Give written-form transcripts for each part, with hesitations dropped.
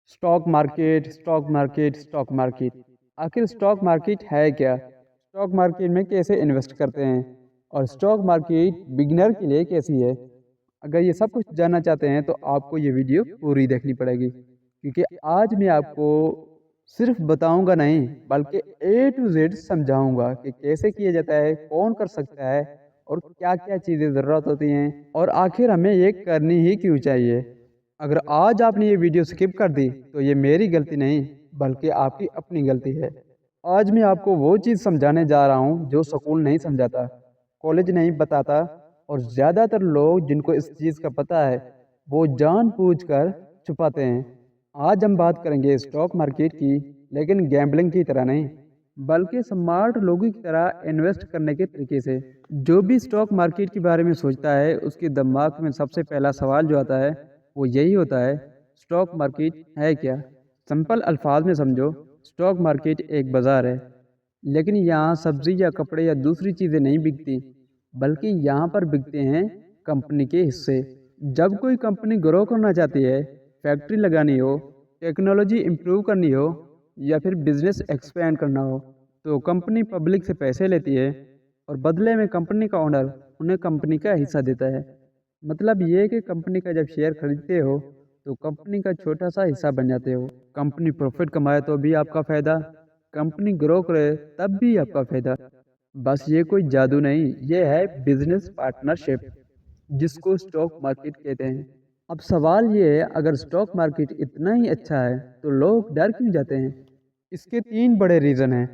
Stock market stock market stock market. आखिर stock market है क्या? स्टॉक मार्केट में कैसे इन्वेस्ट करते हैं और स्टॉक मार्केट बिगिनर के लिए कैसी है? अगर ये सब कुछ जानना चाहते हैं तो आपको ये वीडियो पूरी देखनी पड़ेगी, क्योंकि आज मैं आपको सिर्फ बताऊंगा नहीं बल्कि ए टू जेड समझाऊंगा कि कैसे किया जाता है, कौन कर सकता है और क्या क्या चीज़ें ज़रूरत होती हैं और आखिर हमें ये करनी ही क्यों चाहिए। अगर आज आपने ये वीडियो स्किप कर दी तो ये मेरी गलती नहीं बल्कि आपकी अपनी गलती है। आज मैं आपको वो चीज़ समझाने जा रहा हूँ जो स्कूल नहीं समझाता, कॉलेज नहीं बताता और ज़्यादातर लोग जिनको इस चीज़ का पता है वो जानबूझकर छुपाते हैं। आज हम बात करेंगे स्टॉक मार्केट की, लेकिन गैम्बलिंग की तरह नहीं बल्कि स्मार्ट लोगों की तरह इन्वेस्ट करने के तरीके से। जो भी स्टॉक मार्केट के बारे में सोचता है उसके दिमाग में सबसे पहला सवाल जो आता है वो यही होता है, स्टॉक मार्केट है क्या? सिंपल अल्फाज में समझो, स्टॉक मार्केट एक बाज़ार है, लेकिन यहाँ सब्जी या कपड़े या दूसरी चीज़ें नहीं बिकती, बल्कि यहाँ पर बिकते हैं कंपनी के हिस्से। जब कोई कंपनी ग्रो करना चाहती है, फैक्ट्री लगानी हो, टेक्नोलॉजी इम्प्रूव करनी हो या फिर बिजनेस एक्सपेंड करना हो, तो कंपनी पब्लिक से पैसे लेती है और बदले में कंपनी का ओनर उन्हें कंपनी का हिस्सा देता है। मतलब ये है कि कंपनी का जब शेयर खरीदते हो तो कंपनी का छोटा सा हिस्सा बन जाते हो। कंपनी प्रॉफिट कमाए तो भी आपका फ़ायदा, कंपनी ग्रो करे तब भी आपका फ़ायदा। बस ये कोई जादू नहीं, ये है बिजनेस पार्टनरशिप, जिसको स्टॉक मार्केट कहते हैं। अब सवाल ये है, अगर स्टॉक मार्केट इतना ही अच्छा है तो लोग डर क्यों जाते हैं? इसके तीन बड़े रीज़न हैं।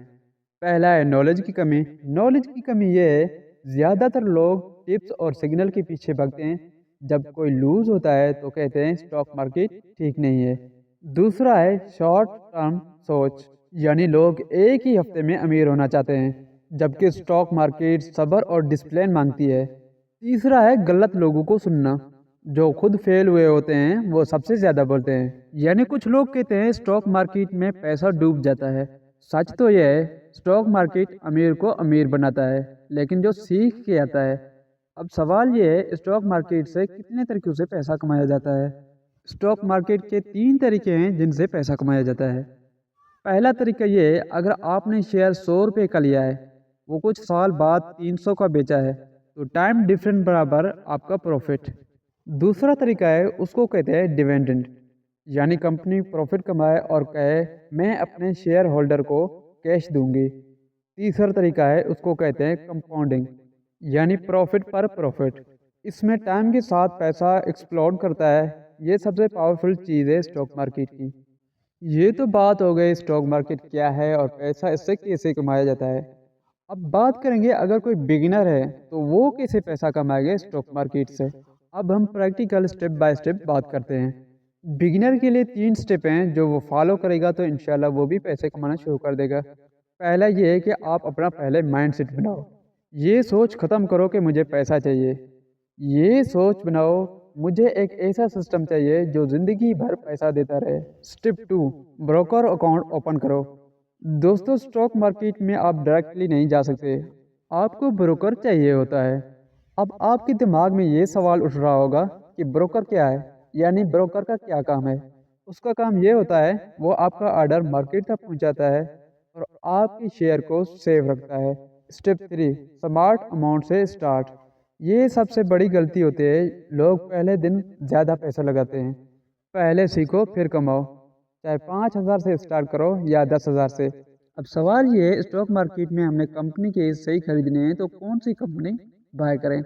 पहला है नॉलेज की कमी। नॉलेज की कमी ये है, ज़्यादातर लोग टिप्स और सिग्नल के पीछे भागते हैं। जब कोई लूज होता है तो कहते हैं स्टॉक मार्केट ठीक नहीं है। दूसरा है शॉर्ट टर्म सोच, यानी लोग एक ही हफ्ते में अमीर होना चाहते हैं, जबकि स्टॉक मार्केट सब्र और डिसिप्लिन मांगती है। तीसरा है गलत लोगों को सुनना, जो खुद फेल हुए होते हैं वो सबसे ज़्यादा बोलते हैं। यानी कुछ लोग कहते हैं स्टॉक मार्केट में पैसा डूब जाता है। सच तो यह है, स्टॉक मार्केट अमीर को अमीर बनाता है, लेकिन जो सीख के आता है। अब सवाल ये है, स्टॉक मार्केट से कितने तरीक़ों से पैसा कमाया जाता है? स्टॉक मार्केट के तीन तरीके हैं जिनसे पैसा कमाया जाता है। पहला तरीका ये है, अगर आपने शेयर 100 रुपये का लिया है, वो कुछ साल बाद 300 का बेचा है, तो टाइम डिफरेंस बराबर आपका प्रॉफिट। दूसरा तरीका है, उसको कहते हैं डिविडेंड, यानी कंपनी प्रॉफिट कमाए और कहे मैं अपने शेयर होल्डर को कैश दूंगी। तीसरा तरीका है, उसको कहते हैं कंपाउंडिंग, यानी प्रॉफिट पर प्रॉफिट। इसमें टाइम के साथ पैसा एक्सप्लोड करता है। ये सबसे पावरफुल चीज़ है स्टॉक मार्केट की। ये तो बात हो गई स्टॉक मार्केट क्या है और पैसा इससे कैसे कमाया जाता है। अब बात करेंगे, अगर कोई बिगिनर है तो वो कैसे पैसा कमाएगा स्टॉक मार्केट से। अब हम प्रैक्टिकल स्टेप बाय स्टेप बात करते हैं। बिगिनर के लिए 3 स्टेप हैं, जो वो फॉलो करेगा तो इंशाल्लाह वो भी पैसे कमाना शुरू कर देगा। पहला ये है कि आप अपना पहले माइंड सेट बनाओ। ये सोच ख़त्म करो कि मुझे पैसा चाहिए। ये सोच बनाओ, मुझे एक ऐसा सिस्टम चाहिए जो ज़िंदगी भर पैसा देता रहे। स्टेप 2, ब्रोकर अकाउंट ओपन करो। दोस्तों, स्टॉक मार्केट में आप डायरेक्टली नहीं जा सकते, आपको ब्रोकर चाहिए होता है। अब आपके दिमाग में ये सवाल उठ रहा होगा कि ब्रोकर क्या है, यानी ब्रोकर का क्या काम है। उसका काम ये होता है, वो आपका ऑर्डर मार्केट तक पहुंचाता है और आपके शेयर को सेव रखता है। स्टेप 3, स्मार्ट अमाउंट से स्टार्ट। ये सबसे बड़ी गलती होती है, लोग पहले दिन ज़्यादा पैसा लगाते हैं। पहले सीखो फिर कमाओ, चाहे 5,000 से स्टार्ट करो या 10,000 से। अब सवाल ये है, स्टॉक मार्केट में हमने कंपनी के हिस्से ही खरीदने हैं तो कौन सी कंपनी बाय करें?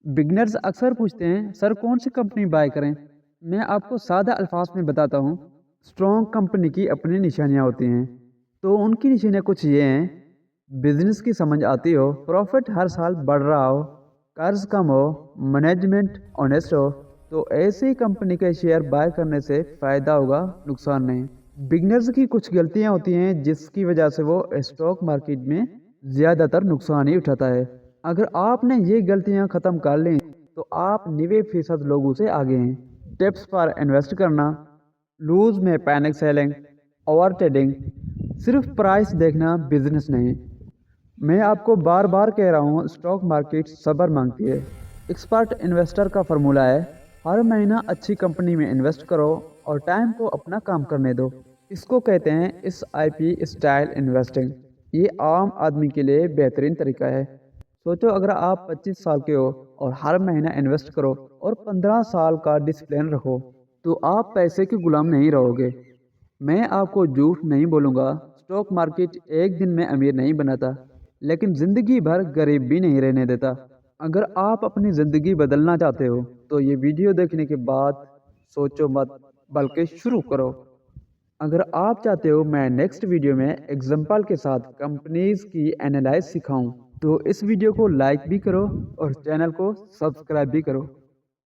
बिगनर्स अक्सर पूछते हैं सर कौन सी कंपनी बाय करें। मैं आपको सादा अल्फाज में बताता हूँ। स्ट्रॉन्ग कंपनी की अपनी निशानियाँ होती हैं, तो उनकी निशानियाँ कुछ ये हैं, बिजनेस की समझ आती हो, प्रॉफिट हर साल बढ़ रहा हो, कर्ज कम हो, मैनेजमेंट ऑनेस्ट हो, तो ऐसी कंपनी के शेयर बाय करने से फ़ायदा होगा, नुकसान नहीं। बिगनर्स की कुछ गलतियाँ होती हैं जिसकी वजह से वो स्टॉक मार्केट में ज़्यादातर नुकसान ही उठाता है। अगर आपने ये गलतियाँ ख़त्म कर ली तो आप 90% लोगों से आगे हैं। टिप्स पर इन्वेस्ट करना, लूज में पैनिक सेलिंग, ओवर ट्रेडिंग, सिर्फ प्राइस देखना बिजनेस नहीं। मैं आपको बार बार कह रहा हूँ, स्टॉक मार्केट सब्र मांगती है। एक्सपर्ट इन्वेस्टर का फार्मूला है, 90% हर महीना अच्छी कंपनी में इन्वेस्ट करो और टाइम को अपना काम करने दो। इसको कहते हैं SIP स्टाइल इन्वेस्टिंग। ये आम आदमी के लिए बेहतरीन तरीका है। सोचो, अगर आप 25 साल के हो और हर महीना इन्वेस्ट करो और 15 साल का डिसिप्लिन रखो, तो आप पैसे के गुलाम नहीं रहोगे। मैं आपको झूठ नहीं बोलूँगा, स्टॉक मार्केट एक दिन में अमीर नहीं बनाता, लेकिन ज़िंदगी भर गरीब भी नहीं रहने देता। अगर आप अपनी ज़िंदगी बदलना चाहते हो तो ये वीडियो देखने के बाद सोचो मत, बल्कि शुरू करो। अगर आप चाहते हो मैं नेक्स्ट वीडियो में एग्जांपल के साथ कंपनीज की एनालाइज सिखाऊं, तो इस वीडियो को लाइक भी करो और चैनल को सब्सक्राइब भी करो।